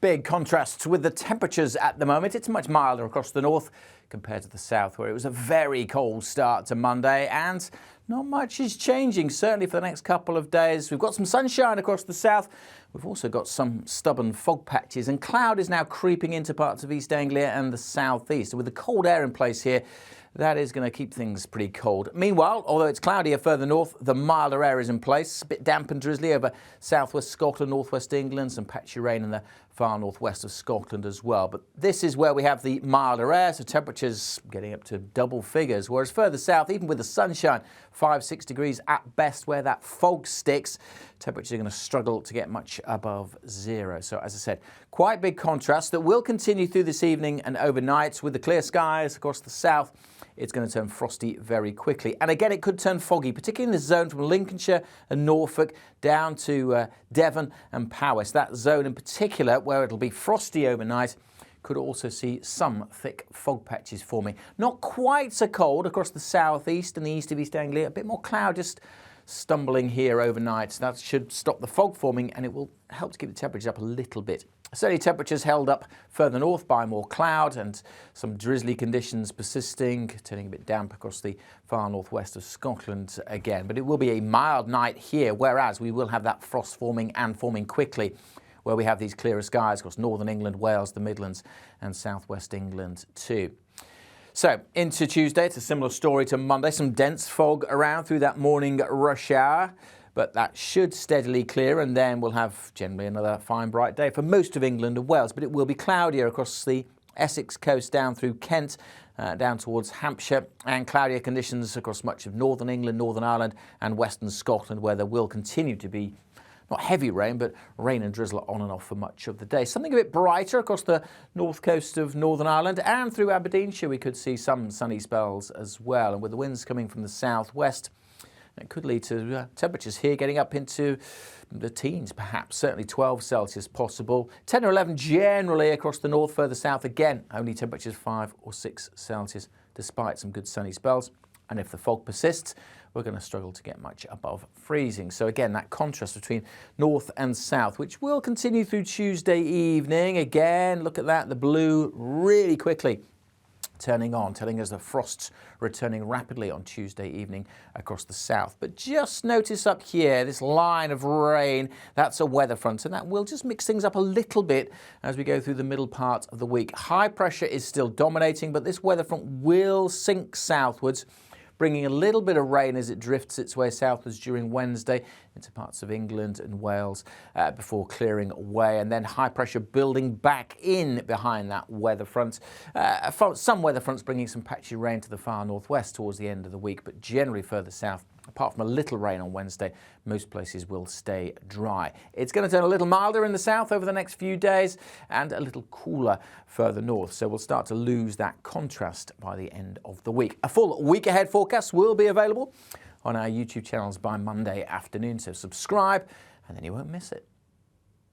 Big contrasts with the temperatures at the moment. It's much milder across the north compared to the south, where it was a very cold start to Monday, and not much is changing, certainly for the next couple of days. We've got some sunshine across the south. We've also got some stubborn fog patches, and cloud is now creeping into parts of East Anglia and the southeast. With the cold air in place here, that is going to keep things pretty cold. Meanwhile, although it's cloudier further north, the milder air is in place. A bit damp and drizzly over southwest Scotland, northwest England, some patchy rain in the far northwest of Scotland as well. But this is where we have the milder air, so temperatures getting up to double figures. Whereas further south, even with the sunshine, 5-6 degrees at best where that fog sticks, temperatures are going to struggle to get much above zero. So as I said, quite big contrast that will continue through this evening and overnight. With the clear skies across the south, it's going to turn frosty very quickly. And again, it could turn foggy, particularly in the zone from Lincolnshire and Norfolk down to Devon and Powys. That zone in particular, where it'll be frosty overnight, could also see some thick fog patches forming. Not quite so cold across the southeast and the east of East Anglia. A bit more cloud just stumbling here overnight. So that should stop the fog forming, and it will help to keep the temperatures up a little bit. Certainly temperatures held up further north by more cloud and some drizzly conditions persisting, turning a bit damp across the far northwest of Scotland again. But it will be a mild night here, whereas we will have that frost forming and forming quickly, where we have these clearer skies across northern England, Wales, the Midlands and southwest England too. So into Tuesday, it's a similar story to Monday. Some dense fog around through that morning rush hour, but that should steadily clear, and then we'll have generally another fine bright day for most of England and Wales. But it will be cloudier across the Essex coast down through Kent, down towards Hampshire, and cloudier conditions across much of northern England, Northern Ireland and western Scotland, where there will continue to be not heavy rain, but rain and drizzle on and off for much of the day. Something a bit brighter across the north coast of Northern Ireland and through Aberdeenshire. We could see some sunny spells as well. And with the winds coming from the southwest, it could lead to temperatures here getting up into the teens, perhaps, certainly 12 Celsius possible. 10 or 11 generally across the north, further south again, only temperatures 5 or 6 Celsius, despite some good sunny spells. And if the fog persists, we're going to struggle to get much above freezing. So again, that contrast between north and south, which will continue through Tuesday evening. Again, look at that, the blue really quickly turning on, telling us the frost's returning rapidly on Tuesday evening across the south. But just notice up here, this line of rain, that's a weather front, and that will just mix things up a little bit as we go through the middle part of the week. High pressure is still dominating, but this weather front will sink southwards, bringing a little bit of rain as it drifts its way southwards during Wednesday into parts of England and Wales before clearing away, and then high pressure building back in behind that weather front. Some weather fronts bringing some patchy rain to the far northwest towards the end of the week, but generally further south, apart from a little rain on Wednesday, most places will stay dry. It's going to turn a little milder in the south over the next few days and a little cooler further north. So we'll start to lose that contrast by the end of the week. A full week ahead forecast will be available on our YouTube channels by Monday afternoon. So subscribe and then you won't miss it.